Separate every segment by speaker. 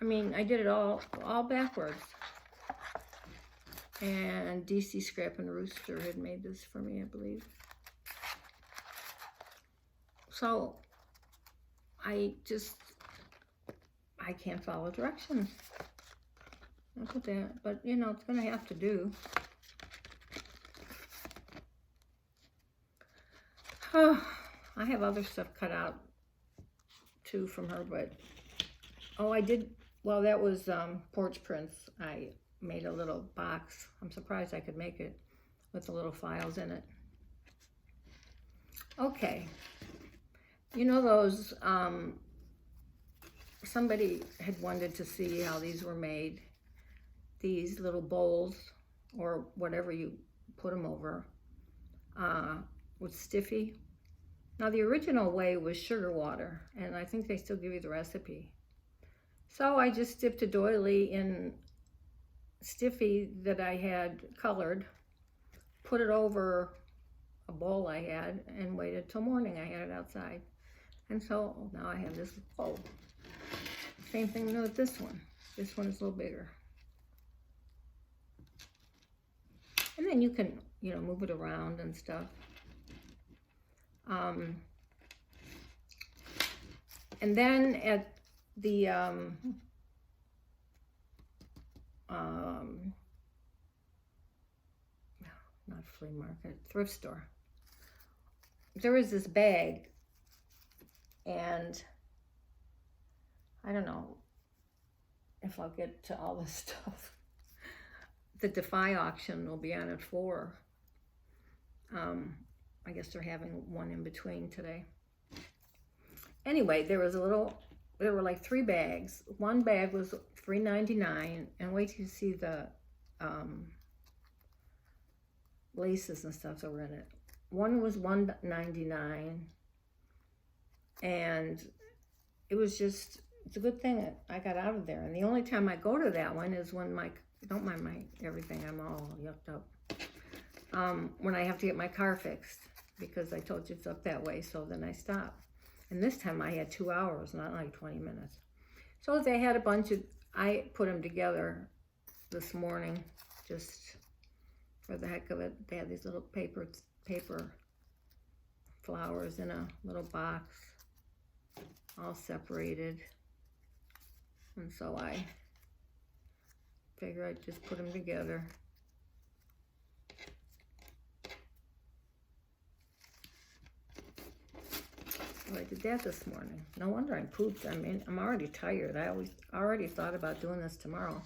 Speaker 1: I mean, I did it all backwards. And DCSCRAPPINROOSTER had made this for me, I believe. So, I can't follow directions. Look at that. But, you know, it's going to have to do. Oh, I have other stuff cut out, too, from her, but... Oh, I did... Well, that was porch prints. I made a little box. I'm surprised I could make it with the little files in it. Okay. You know those... somebody had wanted to see how these were made. These little bowls, or whatever you put them over, with stiffy. Now the original way was sugar water, and I think they still give you the recipe. So I just dipped a doily in stiffy that I had colored, put it over a bowl I had, and waited till morning. I had it outside. And so now I have this bowl. Same thing with this one. This one is a little bigger. And then you can, you know, move it around and stuff. And then at the not flea market, thrift store, there is this bag, and I don't know if I'll get to all this stuff. The DAFI auction will be on at 4. I guess they're having one in between today. Anyway, there were like 3 bags. One bag was $3.99, and wait till you see the laces and stuff that were in it. One was $1.99, and it was just, it's a good thing that I got out of there. And the only time I go to that one is when don't mind my everything, I'm all yucked up. When I have to get my car fixed, because I told you it's up that way, so then I stop. And this time I had 2 hours, not like 20 minutes. So they had a bunch of, I put them together this morning, just for the heck of it. They had these little paper flowers in a little box, all separated. And so I figure I'd just put them together. So I did that this morning. No wonder I pooped. I mean, I'm already tired. I already thought about doing this tomorrow.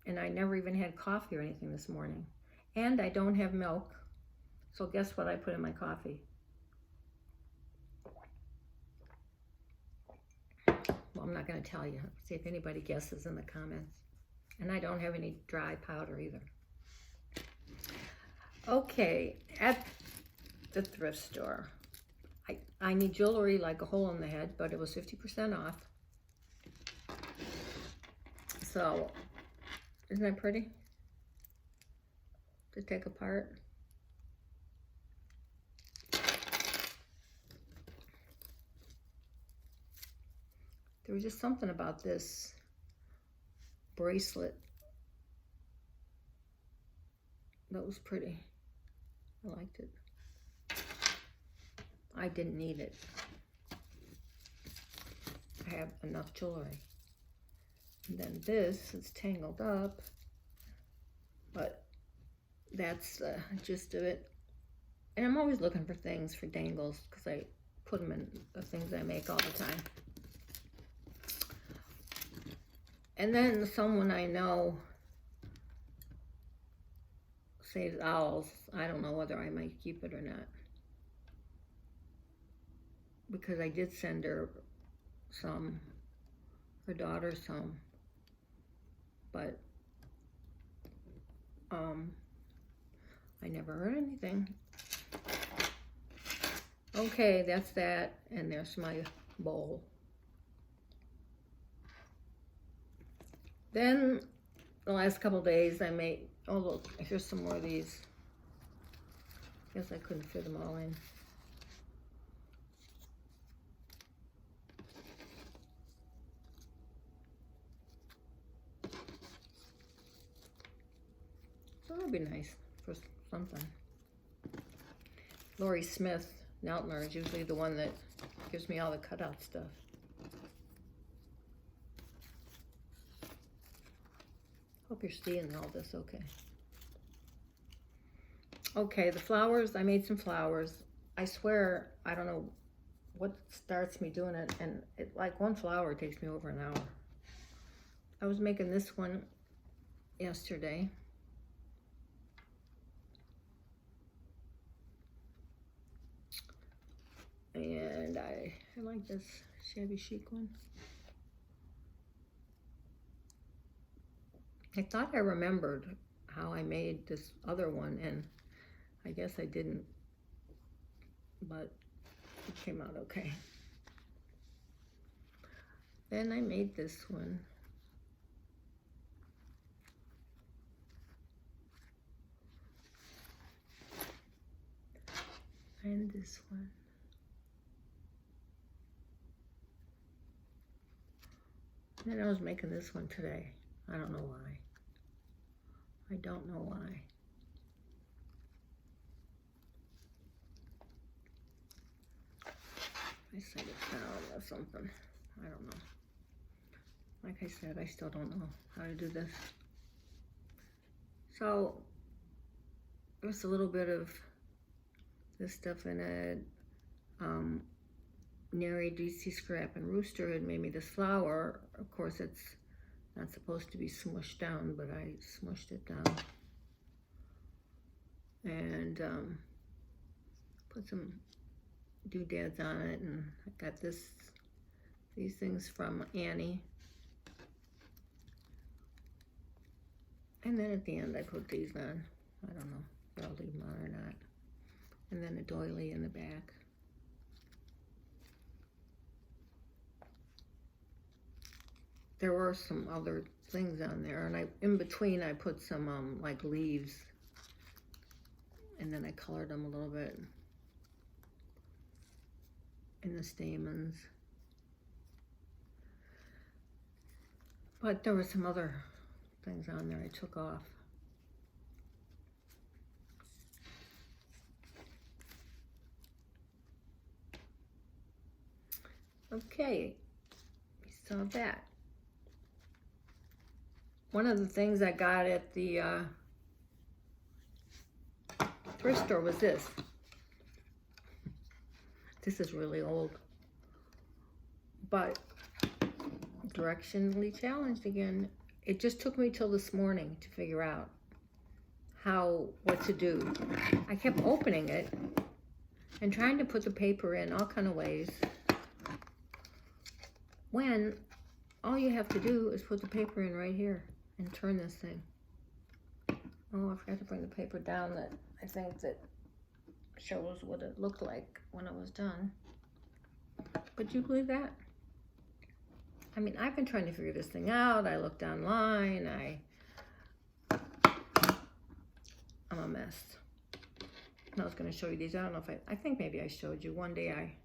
Speaker 1: And I never even had coffee or anything this morning. And I don't have milk. So guess what I put in my coffee? Well, I'm not going to tell you. See if anybody guesses in the comments. And I don't have any dry powder either. Okay, at the thrift store. I need jewelry like a hole in the head, but it was 50% off. So, isn't that pretty? To take apart. There was just something about this bracelet that was pretty. I liked it. I didn't need it. I have enough jewelry. And then this is tangled up, but that's the gist of it. And I'm always looking for things for dangles because I put them in the things I make all the time. And then someone I know saves owls. I don't know whether I might keep it or not, because I did send her some, her daughter some, but I never heard anything. Okay, that's that, and there's my bowl. Then the last couple days I made, oh look, here's some more of these. Guess I couldn't fit them all in. So that'll be nice for something. Lori Smith, Neltner, is usually the one that gives me all the cutout stuff. Hope you're seeing all this okay. Okay, the flowers, I made some flowers. I swear, I don't know what starts me doing it, and like one flower takes me over an hour. I was making this one yesterday. And I like this shabby chic one. I thought I remembered how I made this other one, and I guess I didn't, but it came out okay. Then I made this one. And this one. And then I was making this one today. I don't know why. I don't know why. I set it down or something. I don't know. Like I said, I still don't know how to do this. So there's a little bit of this stuff in it. Nary DCSCRAPPINROOSTER had made me this flower. Of course, it's not supposed to be smushed down, but I smushed it down. And put some doodads on it, and I got these things from Annie. And then at the end I put these on. I don't know if I'll leave them on or not. And then a doily in the back. There were some other things on there, and in between I put some like leaves, and then I colored them a little bit in the stamens. But there were some other things on there I took off. Okay, we saw that. One of the things I got at the thrift store was this. This is really old, but directionally challenged again. It just took me till this morning to figure out what to do. I kept opening it and trying to put the paper in all kind of ways, when all you have to do is put the paper in right here and turn this thing. Oh, I forgot to bring the paper down that I think that shows what it looked like when it was done. But you believe that? I mean, I've been trying to figure this thing out. I looked online. I'm a mess. And I was going to show you these. I don't know if I think maybe I showed you. One day I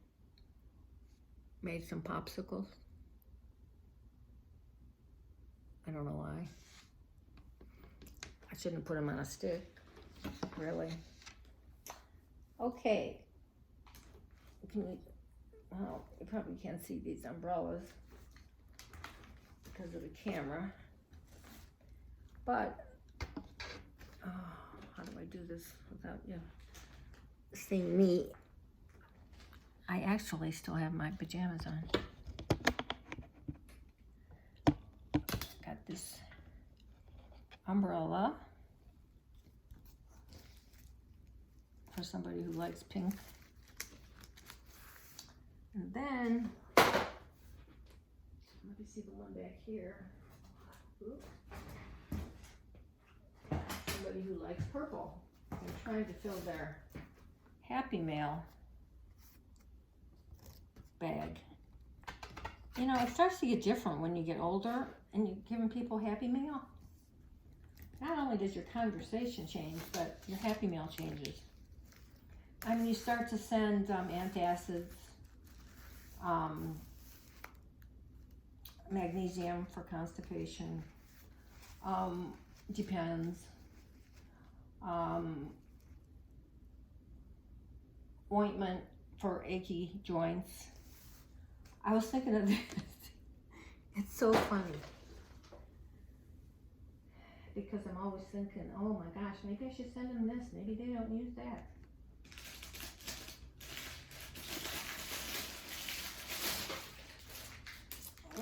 Speaker 1: made some popsicles. I don't know why. I shouldn't have put them on a stick, really. Okay. Well, you probably can't see these umbrellas because of the camera. But, how do I do this without you seeing me? I actually still have my pajamas on. Got this umbrella for somebody who likes pink. And then, let me see the one back here. Oops. Somebody who likes purple. I'm trying to fill their Happy Mail bag. You know, it starts to get different when you get older and you're giving people Happy Mail. Not only does your conversation change, but your Happy Mail changes. I mean, you start to send antacids, magnesium for constipation, depends. ointment for achy joints. I was thinking of this. It's so funny. Because I'm always thinking, oh my gosh, maybe I should send them this. Maybe they don't use that.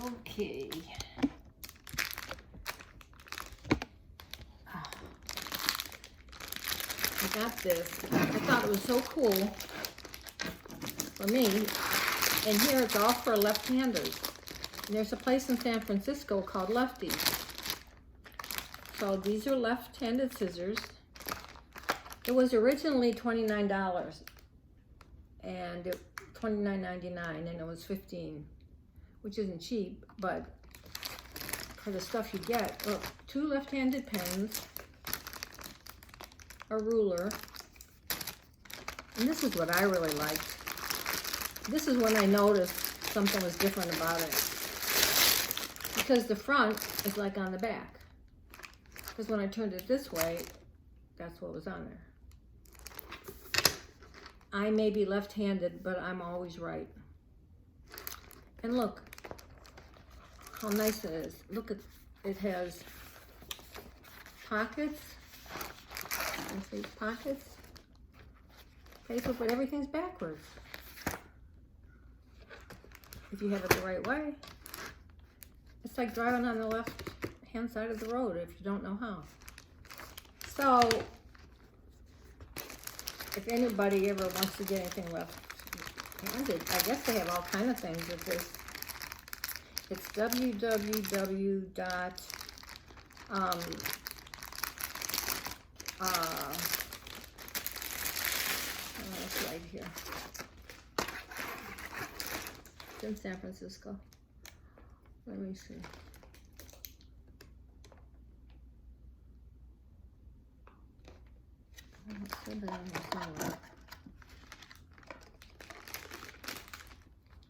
Speaker 1: Okay. I got this. I thought it was so cool for me. And here it's all for left-handers. And there's a place in San Francisco called Lefties. So these are left-handed scissors. It was originally $29 and $29.99, and it was $15, which isn't cheap, but for the stuff you get, look, 2 left-handed pens, a ruler, and this is what I really liked. This is when I noticed something was different about it, because the front is like on the back. Because when I turned it this way, that's what was on there. I may be left-handed, but I'm always right. And look how nice it is. Look at it, has pockets. These pockets. Paper, but everything's backwards. If you have it the right way. It's like driving on the left-hand side of the road if you don't know how. So, if anybody ever wants to get anything left-handed, I guess they have all kind of things with this. It's www. It's right here. It's in San Francisco. Let me see.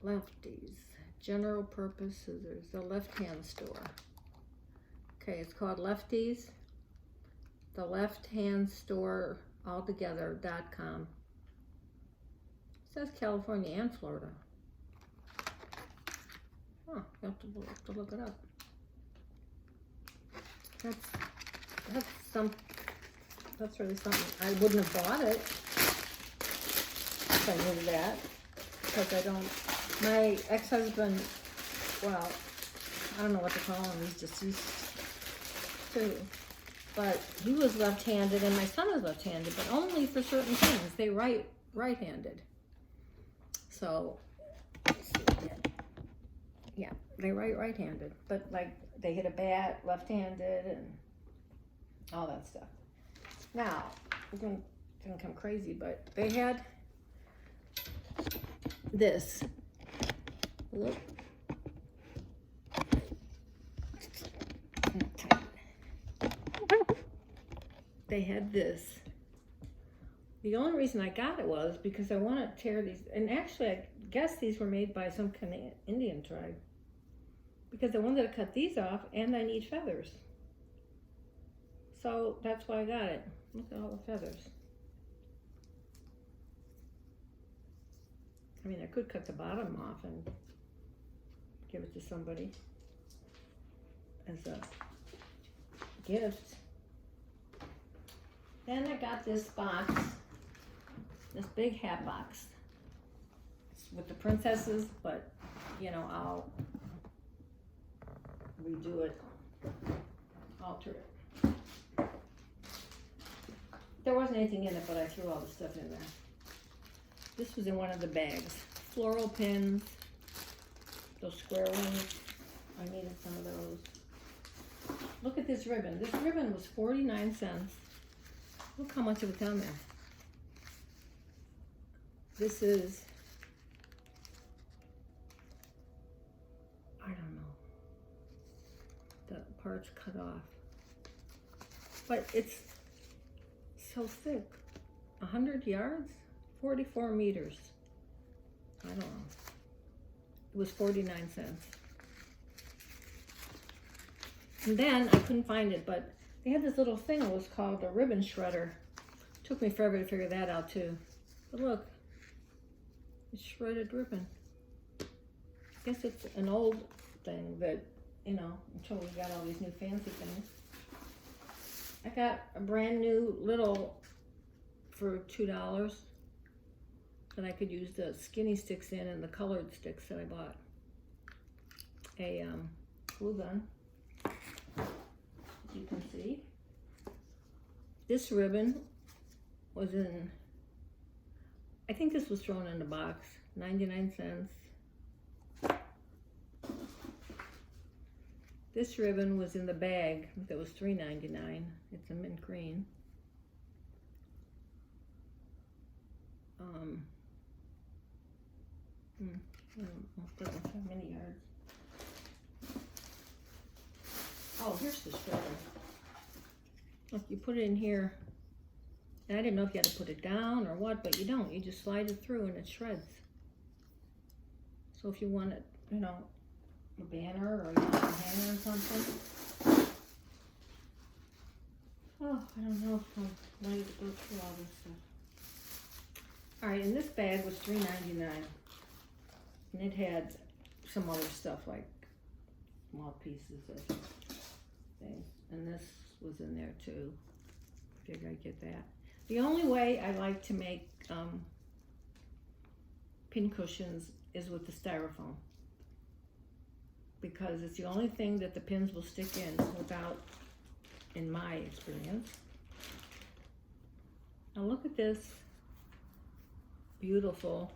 Speaker 1: Lefties, general purpose scissors, the left-hand store. Okay, it's called Lefties, the left-hand store altogether.com. It says California and Florida. Huh, you have to look it up. That's really something. I wouldn't have bought it if I knew that, because I don't. My ex-husband, well, I don't know what to call him. He's deceased too, but he was left-handed, and my son is left-handed, but only for certain things. They write right-handed. So, let's see again. Yeah, they write right-handed, but like they hit a bat left-handed and all that stuff. Now, it's gonna come crazy, but they had this. Look. They had this. The only reason I got it was because I want to tear these, and actually I guess these were made by some kind of Indian tribe, because I wanted to cut these off and I need feathers. So that's why I got it. Look at all the feathers. I mean, I could cut the bottom off and give it to somebody as a gift. Then I got this box, this big hat box. It's with the princesses, but you know, I'll redo it, alter it. There wasn't anything in it, but I threw all the stuff in there. This was in one of the bags. Floral pins, those square ones. I needed some of those. Look at this ribbon. This ribbon was 49 cents. Look how much of it's on there. This is, I don't know, the parts cut off. But it's so thick. 100 yards? 44 meters. I don't know. It was 49 cents. And then I couldn't find it, but they had this little thing that was called a ribbon shredder. Took me forever to figure that out too. But look, it's shredded ribbon. I guess it's an old thing that, you know, until we got all these new fancy things. I got a brand new little for $2 that I could use the skinny sticks in and the colored sticks that I bought. A glue gun, you can see. This ribbon was in, I think this was thrown in the box, 99 cents. This ribbon was in the bag that was $3.99. It's a mint green. I don't know if doesn't have many yards. Oh, here's the shredder. Look, you put it in here. And I didn't know if you had to put it down or what, but you don't. You just slide it through and it shreds. So if you want it, you know, a banner or you want a hanger or something. Oh, I don't know if I'm ready to go through all this stuff. Alright, and this bag was $3.99. And it had some other stuff like small pieces of things. And this was in there too. Figured I'd get that. The only way I like to make pin cushions is with the styrofoam, because it's the only thing that the pins will stick in without, in my experience. Now look at this beautiful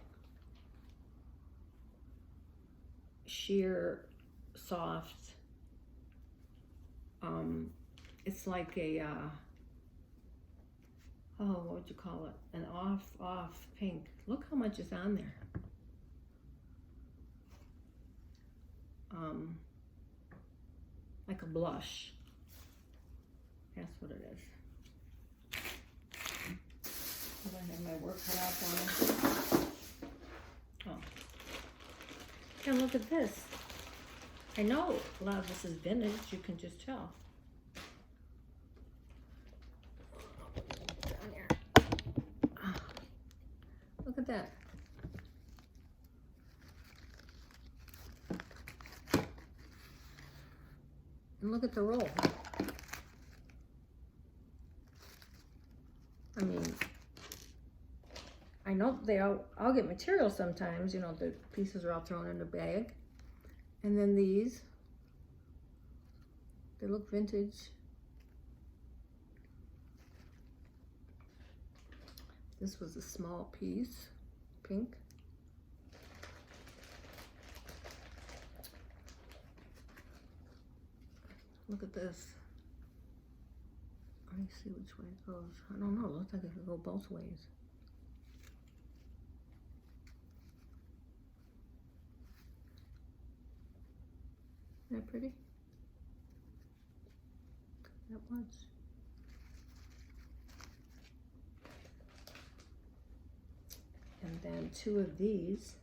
Speaker 1: sheer soft, it's like a oh, what would you call it, an off pink. Look how much is on there. Like a blush. That's what it is. I have my work cut out for me. Oh. And look at this. I know a lot of this is vintage, you can just tell. Down here. Look at that. And look at the roll. I mean, I know I'll get material sometimes, you know, the pieces are all thrown in a bag. And then these, they look vintage. This was a small piece, pink. Look at this. Let me see which way it goes. I don't know, it looks like it could go both ways. Isn't that pretty? That much. And then two of these.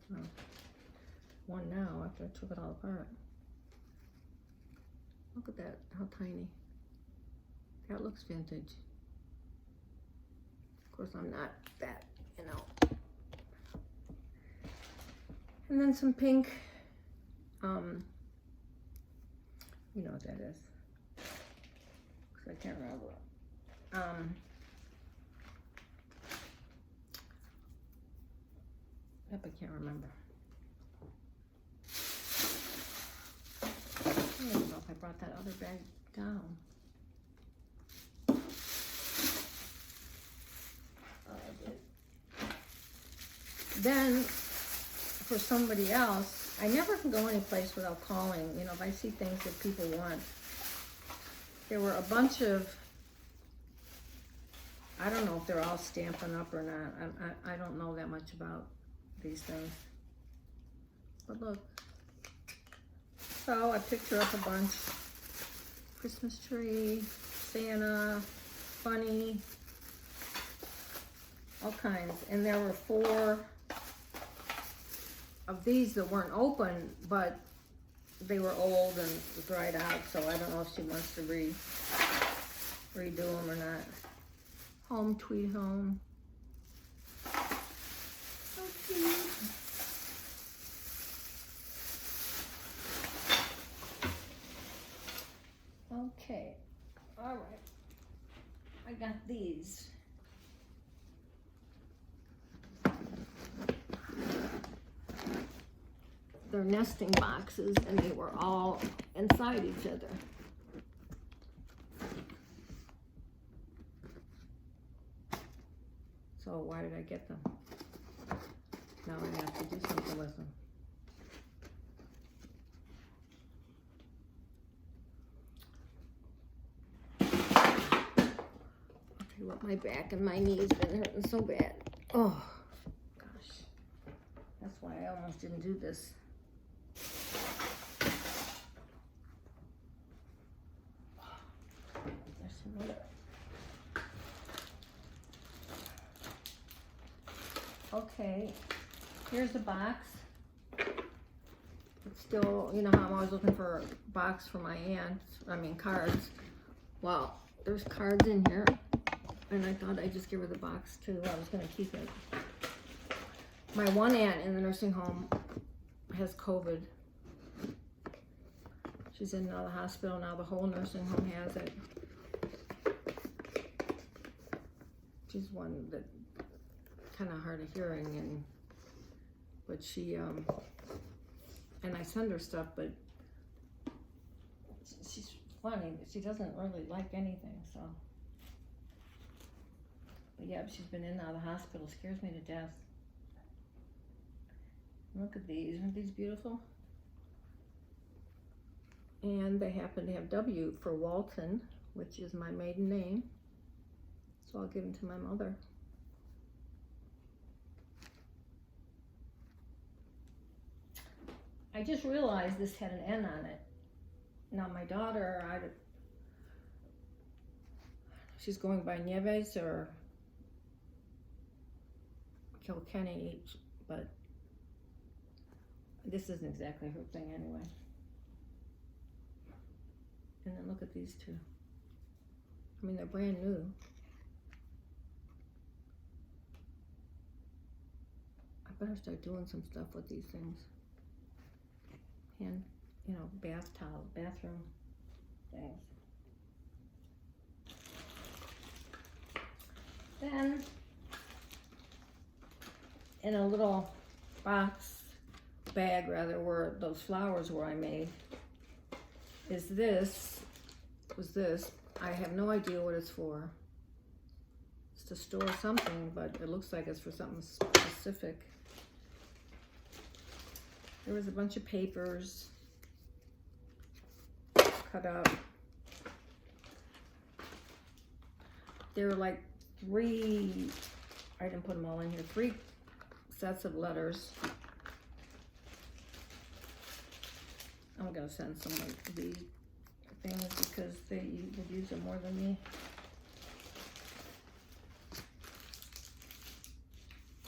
Speaker 1: Well, one now after I took it all apart. Look at that, how tiny. That looks vintage. Of course, I'm not that, you know. And then some pink. You know what that is. Cause I can't remember. Yep, I can't remember. I don't know if I brought that other bag down. Oh, I did. Then, for somebody else, I never can go any place without calling, you know, if I see things that people want. There were a bunch of, I don't know if they're all Stampin' Up! Or not. I don't know that much about these things. But look. So I picked her up a bunch. Christmas tree, Santa, bunny, all kinds. And there were 4 of these that weren't open, but they were old and dried out, so I don't know if she wants to redo them or not. Home, Tweet Home. So cute. Okay, all right. I got these. They're nesting boxes, and they were all inside each other. So why did I get them? Now I have to do something with them. I'll tell you what, my back and my knees been hurting so bad. Oh, gosh. That's why I almost didn't do this. There's some other. Okay, here's the box. It's still, you know how I'm always looking for a box for my cards. Well, there's cards in here, and I thought I'd just give her the box too. I was gonna keep it. My one aunt in the nursing home has COVID. She's in the hospital now. The whole nursing home has it. She's one that kind of hard of hearing, but she and I send her stuff, but she's funny, but she doesn't really like anything, so. But yeah, she's been in and out of the hospital. Scares me to death. Look at these. Aren't these beautiful? And they happen to have W for Walton, which is my maiden name, so I'll give them to my mother. I just realized this had an N on it. Now my daughter, she's going by Nieves or Kilkenny, but this isn't exactly her thing anyway. And then look at these two. I mean, they're brand new. I better start doing some stuff with these things. And, you know, bath towels, bathroom things. Then, in a little bag rather, where those flowers were I made, was this. I have no idea what it's for. It's to store something, but it looks like it's for something specific. There was a bunch of papers cut out. There were like three, I didn't put them all in here, 3 sets of letters. I'm gonna send some of these things because they would use them more than me.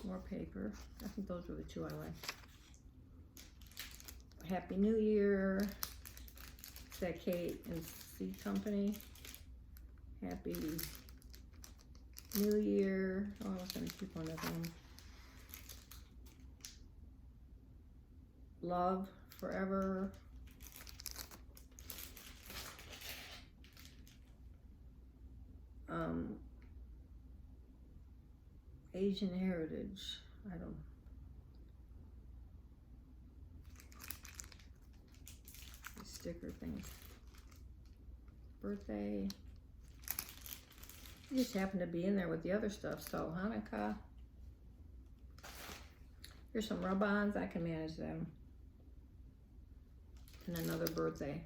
Speaker 1: More paper. I think those were the 2 I liked. Happy New Year. It's that Kate and C Company. Happy New Year. Oh, I was gonna keep one of them. Love Forever. Asian Heritage. I don't. Sticker things. Birthday. You just happen to be in there with the other stuff. So Hanukkah. Here's some rub-ons. I can manage them. And another birthday.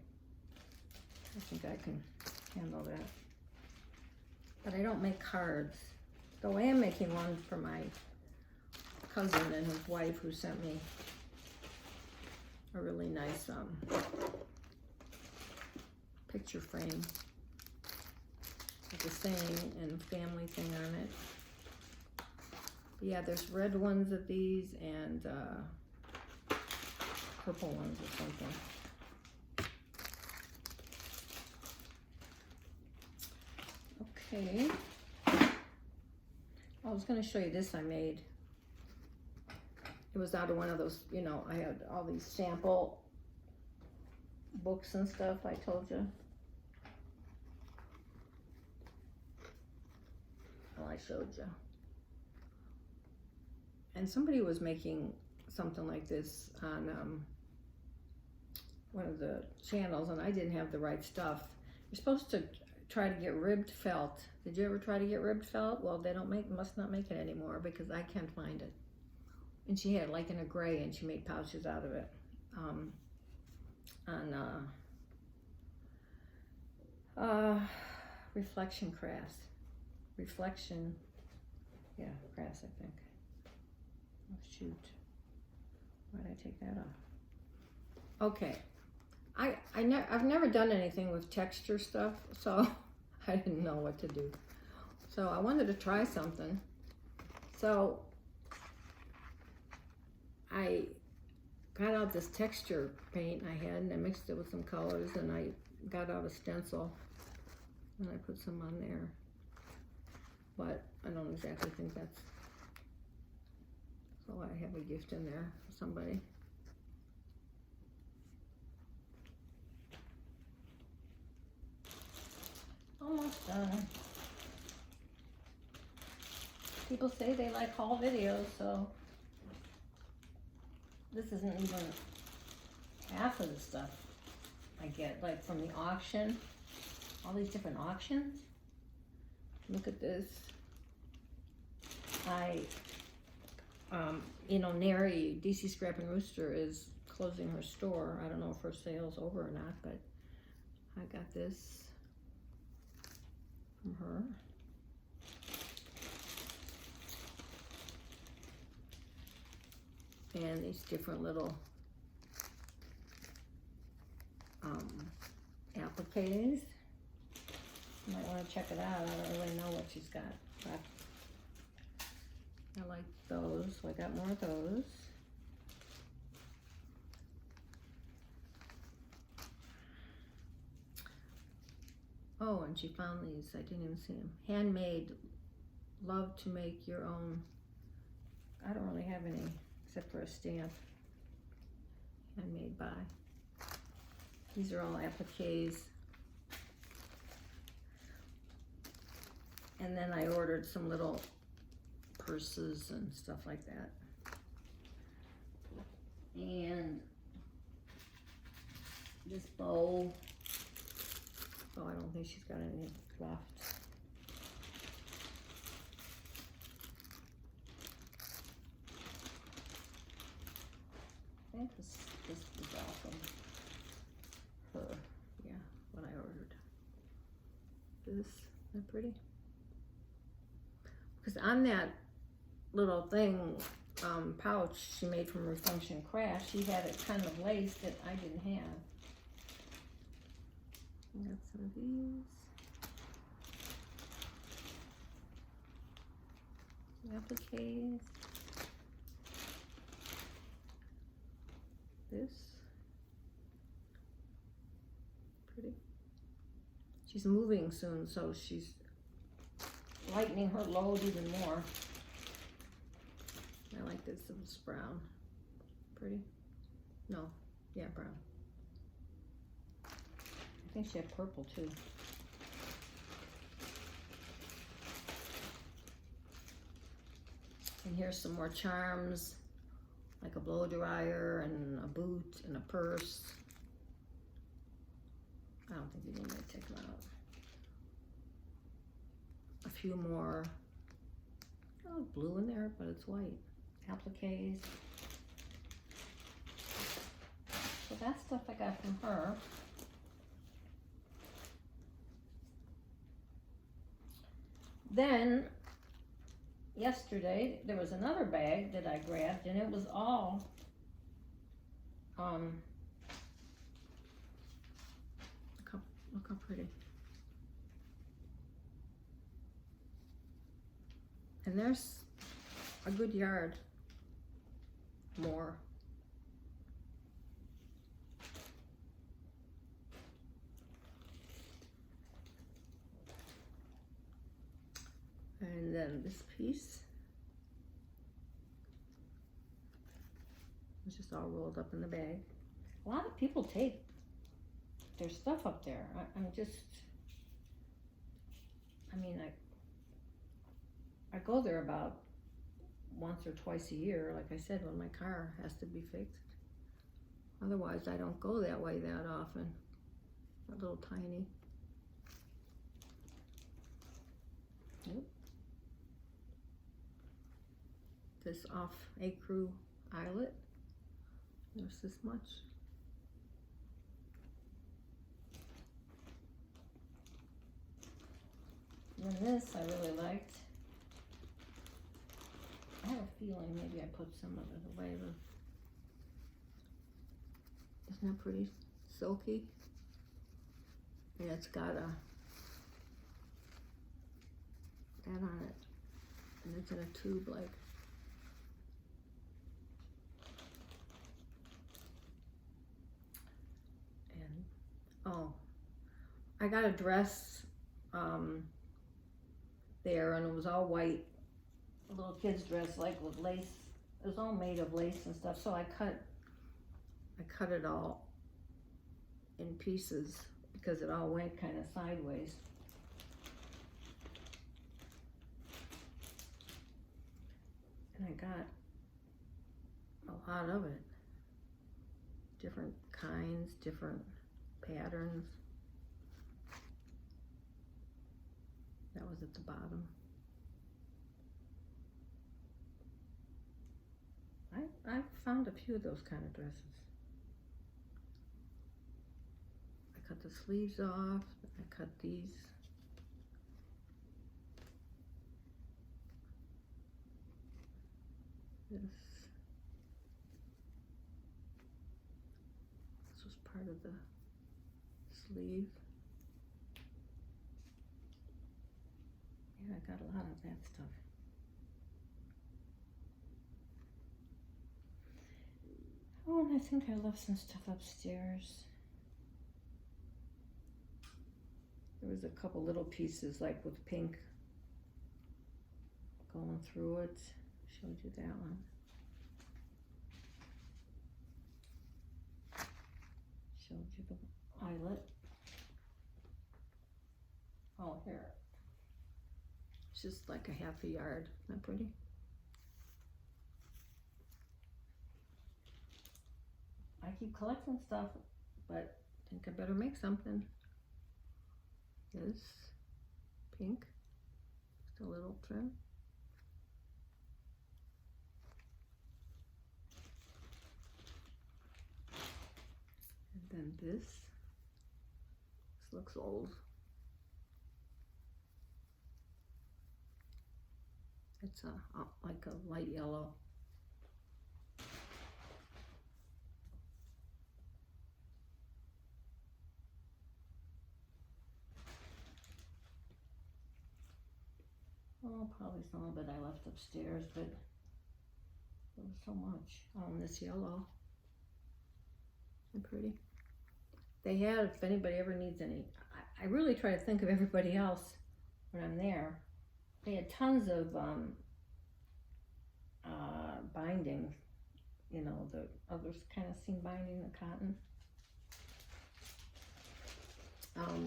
Speaker 1: I think I can handle that. But I don't make cards. Though I am making one for my cousin and his wife, who sent me a really nice picture frame with the saying and family thing on it. But yeah, there's red ones of these and purple ones or something. Okay. I was going to show you this I made. It was out of one of those, you know, I had all these sample books and stuff I told you. Well, I showed you. And somebody was making something like this on one of the channels, and I didn't have the right stuff. You're supposed to try to get ribbed felt. Did you ever try to get ribbed felt? Well, they must not make it anymore because I can't find it. And she had like in a gray, and she made pouches out of it. Reflection crafts. Reflection, yeah, crafts, I think. Oh shoot, why did I take that off? Okay, I've never done anything with texture stuff, so I didn't know what to do. So I wanted to try something. So I got out this texture paint I had, and I mixed it with some colors, and I got out a stencil, and I put some on there. But I don't exactly think that's, so I have a gift in there for somebody. Almost done. People say they like haul videos, so this isn't even half of the stuff I get, like from the auction, all these different auctions. Look at this. You know, Neri, DC Scrapping Rooster is closing her store. I don't know if her sale's over or not, but I got this from her. And these different little appliques. You might want to check it out. I don't really know what she's got, but I like those, so I got more of those. Oh, and she found these. I didn't even see them. Handmade, love to make your own. I don't really have any except for a stamp. Handmade by. These are all appliques. And then I ordered some little purses and stuff like that. And this bow. Oh, I don't think she's got any left. I think this was all from her. Yeah, what I ordered. Isn't that pretty? Because on that little thing, pouch she made from her function craft, she had it kind of laced that I didn't have. I got some of these. Appliques. This. Pretty. She's moving soon, so she's lightening her load even more. I like this. It's brown. Pretty. No. Yeah, brown. I think she had purple too. And here's some more charms, like a blow dryer and a boot and a purse. I don't think you need to take them out. A few more. Oh, blue in there, but it's white. Appliques. So that stuff I got from her. Then, yesterday, there was another bag that I grabbed, and it was all, look how pretty. And there's a good yard more. then this piece was just all rolled up in the bag. A lot of people take their stuff up there. I go there about once or twice a year, like I said, when my car has to be fixed. Otherwise, I don't go that way that often. A little tiny. Yep. This off ecru eyelet. There's this much. And then this I really liked. I have a feeling maybe I put some of it away, but isn't that pretty silky? And it's got that on it, and it's in a tube like. And oh, I got a dress there, and it was all white, a little kid's dress, like with lace. It was all made of lace and stuff. So I cut it all in pieces because it all went kind of sideways. And I got a lot of it. Different kinds, different patterns. That was at the bottom. I found a few of those kind of dresses. I cut the sleeves off. I cut these. This was part of the sleeve. Yeah, I got a lot of that stuff. Oh, and I think I left some stuff upstairs. There was a couple little pieces, like with pink going through it. Showed you that one. Showed you the eyelet. Oh, here. It's just like a half a yard. Isn't that pretty? I keep collecting stuff, but I think I better make something. This pink, just a little trim. And then this looks old. It's like a light yellow. Oh, probably some of it I left upstairs, but there was so much. Oh, and this yellow. Isn't it pretty? They had, if anybody ever needs any, I really try to think of everybody else when I'm there. They had tons of binding, you know, the others kind of seam binding, the cotton. What else?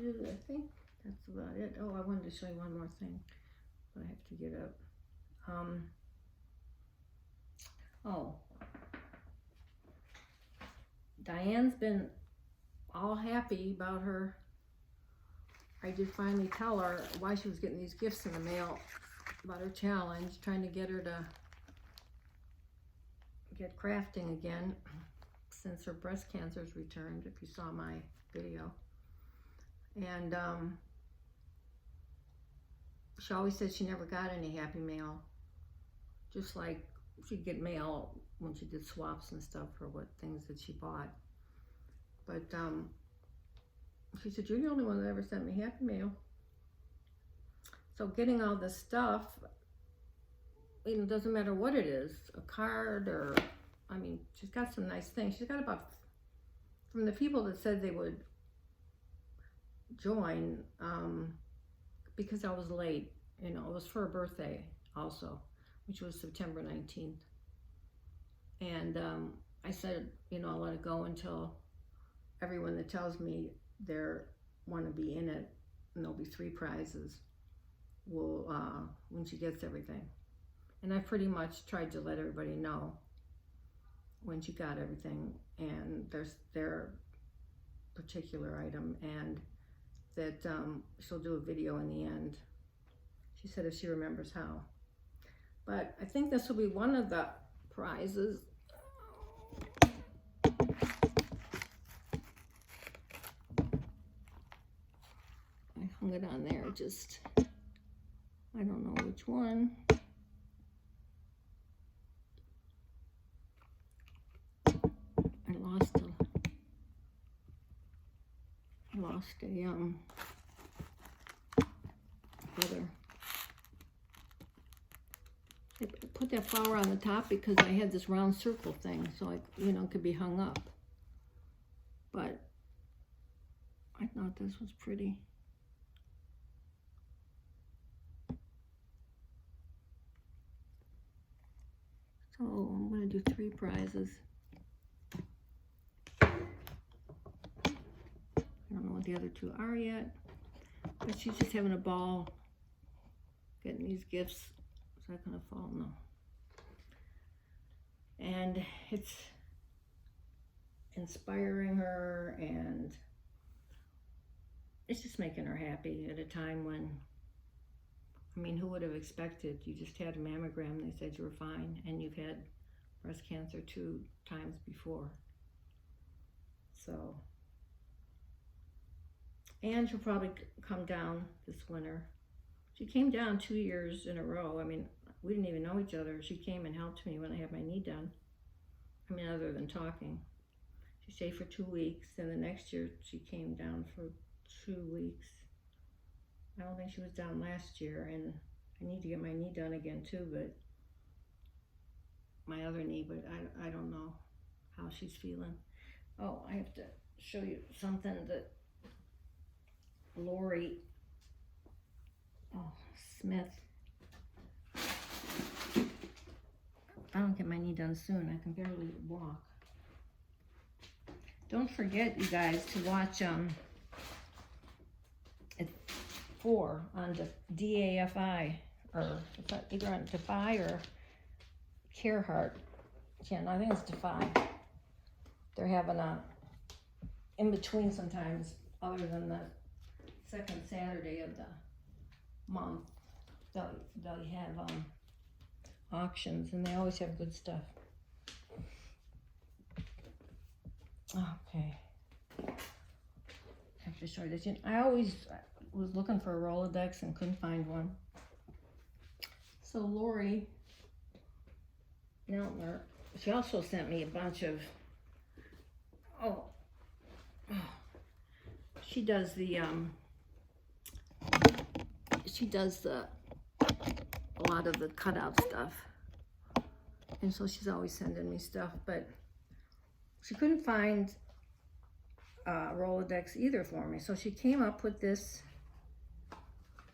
Speaker 1: I think that's about it. Oh, I wanted to show you one more thing, but I have to get up. Oh, Diane's been all happy about her. I did finally tell her why she was getting these gifts in the mail, about her challenge, trying to get her to get crafting again since her breast cancer's returned, if you saw my video. And she always said she never got any happy mail, just like she'd get mail when she did swaps and stuff for what things that she bought. But she said, you're the only one that ever sent me happy mail. So getting all this stuff, you know, doesn't matter what it is, a card or I mean, she's got some nice things. She's got about, from the people that said they would join, because I was late, you know, it was for her birthday also, which was September 19th. And I said, you know, I'll let it go until everyone that tells me they want to be in it, and there'll be 3 prizes, will, when she gets everything. And I pretty much tried to let everybody know when she got everything, and there's their particular item, and that she'll do a video in the end. She said if she remembers how. But I think this will be one of the prizes. I hung it on there, just, I don't know which one. I lost a other. I put that flower on the top because I had this round circle thing, so I, you know, it could be hung up. But I thought this was pretty. So I'm going to do 3 prizes. I don't know what the other 2 are yet, but she's just having a ball getting these gifts. Is that going to fall? No. And it's inspiring her, and it's just making her happy at a time when, I mean, who would have expected? You just had a mammogram, they said you were fine, and you've had breast cancer 2 times before. So, and she'll probably come down this winter. She came down 2 years in a row. I mean, we didn't even know each other. She came and helped me when I had my knee done. I mean, other than talking. She stayed for 2 weeks, and the next year she came down for 2 weeks. I don't think she was down last year, and I need to get my knee done again too, but my other knee, but I don't know how she's feeling. Oh, I have to show you something that Lori Smith. I don't get my knee done soon. I can barely walk. Don't forget, you guys, to watch at 4 on the DAFI, or either on DAFI or Carehart channel. I think it's DAFI. They're having a in between sometimes, other than the second Saturday of the month. They'll have auctions, and they always have good stuff. Okay. I have to show you this. I always was looking for a Rolodex and couldn't find one. So Lori Neltner, she also sent me a bunch of, she does the a lot of the cutout stuff, and so she's always sending me stuff, but she couldn't find Rolodex either for me, so she came up with this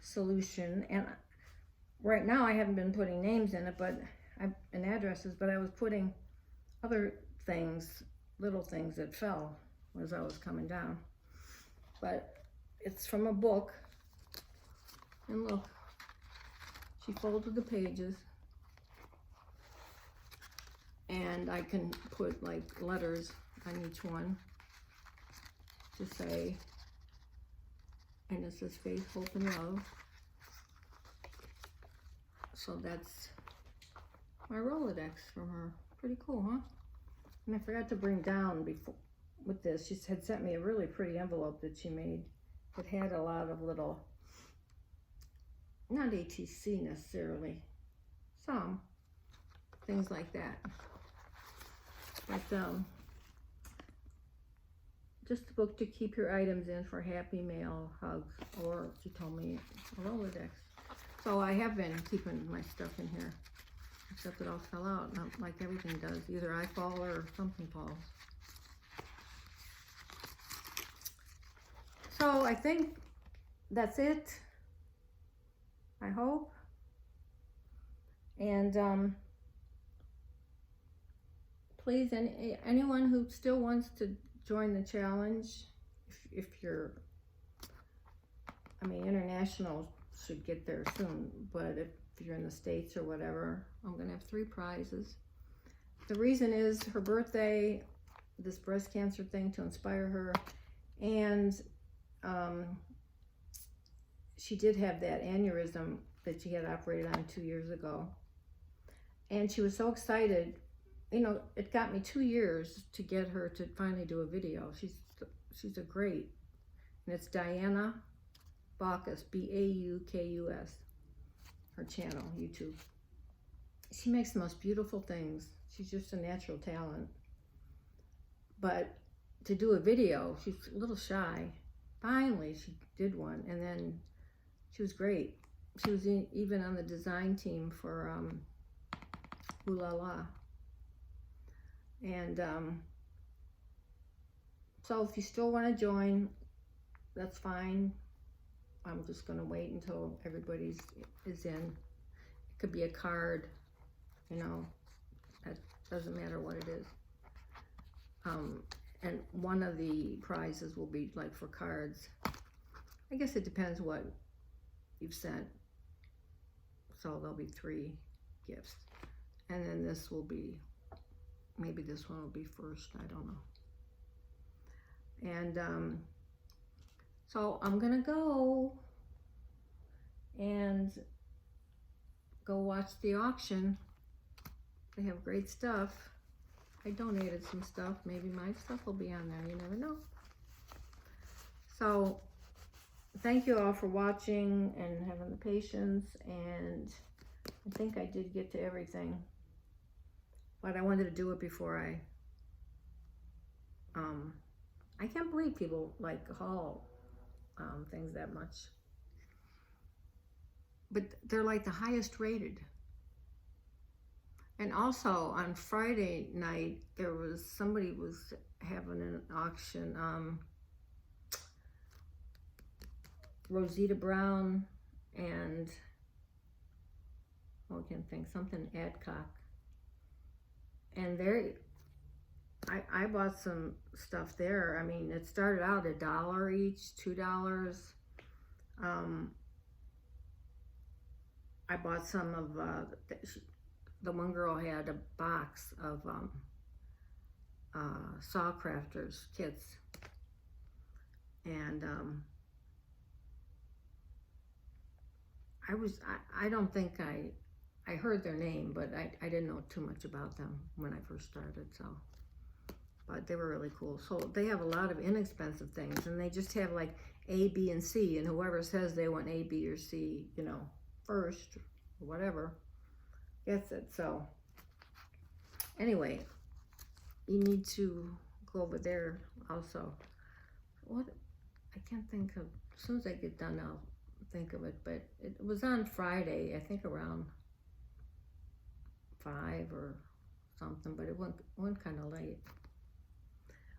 Speaker 1: solution. And right now I haven't been putting names in it, but and addresses, but I was putting other things, little things that fell as I was coming down. But it's from a book, and look, she folded the pages, and I can put like letters on each one to say, and it says faith, hope, and love. So that's my Rolodex from her. Pretty cool, huh? And I forgot to bring down before with this. She had sent me a really pretty envelope that she made. It had a lot of little, not ATC necessarily, some things like that. But just a book to keep your items in for happy mail, hugs, or she told me a Rolodex. So I have been keeping my stuff in here. except it all fell out, not like everything does. Either I fall or something falls. So I think that's it, I hope. And please, anyone who still wants to join the challenge, if you're, I mean, international should get there soon, but if you're in the States or whatever, I'm gonna have 3 prizes. The reason is her birthday, this breast cancer thing to inspire her, and she did have that aneurysm that she had operated on 2 years ago. And she was so excited. You know, it got me 2 years to get her to finally do a video. She's a great, and it's Diana Baucus, Baukus, her channel, YouTube. She makes the most beautiful things. She's just a natural talent. But to do a video, she's a little shy. Finally, she did one, and then she was great. She was even on the design team for Ooh La La. And so if you still want to join, that's fine. I'm just going to wait until everybody's is in. It could be a card, you know, that doesn't matter what it is. And one of the prizes will be like for cards. I guess it depends what you've sent. So there'll be 3 gifts. And then this will be, maybe this one will be first, I don't know. And so I'm gonna go and go watch the auction. They have great stuff. I donated some stuff. Maybe my stuff will be on there. You never know. So thank you all for watching and having the patience. And I think I did get to everything. But I wanted to do it before I can't believe people like haul things that much. But they're like the highest rated. And also on Friday night, there was, somebody was having an auction, Rosita Brown and, oh, I can't think, something Adcock. And I bought some stuff there. I mean, it started out $1 each, $2. I bought some of, the one girl had a box of saw crafters kits. And I don't think I heard their name, but I didn't know too much about them when I first started, so. But they were really cool. So they have a lot of inexpensive things, and they just have like A, B, and C, and whoever says they want A, B, or C, you know, first, or whatever, gets it. So anyway, you need to go over there also. What, I can't think of, as soon as I get done, I'll think of it, but it was on Friday, I think around 5 or something, but it went kind of late.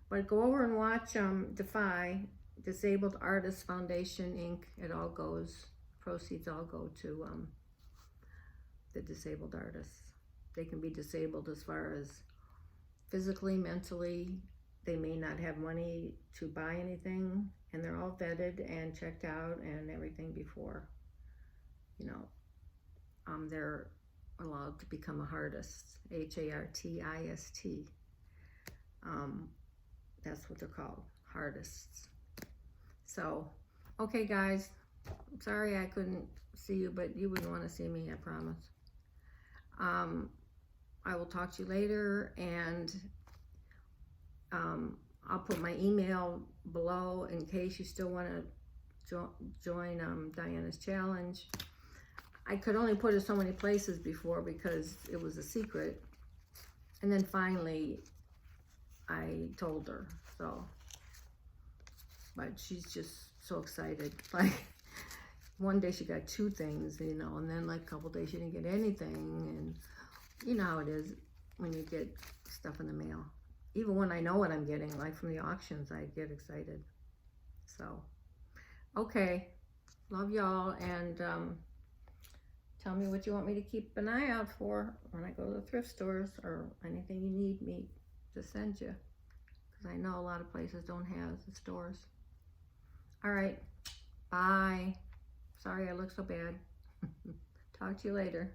Speaker 1: But go over and watch DAFI, Disabled Artists Foundation, Inc. It all goes, proceeds all go to the disabled artists. They can be disabled as far as physically, mentally. They may not have money to buy anything, and they're all vetted and checked out and everything before, you know, they're allowed to become a artist, H-A-R-T-I-S-T. That's what they're called, artists. So, okay guys, I'm sorry I couldn't see you, but you wouldn't want to see me, I promise. I will talk to you later, and I'll put my email below in case you still want to join Diana's challenge. I could only put it so many places before because it was a secret, and then finally I told her, so, but she's just so excited. Like, one day she got 2 things, you know, and then like a couple days she didn't get anything, and You know how it is when you get stuff in the mail. Even when I know what I'm getting, like from the auctions, I get excited. So, okay. Love y'all, and tell me what you want me to keep an eye out for when I go to the thrift stores, or anything you need me to send you. Because I know a lot of places don't have the stores. All right. Bye. Sorry I look so bad. Talk to you later.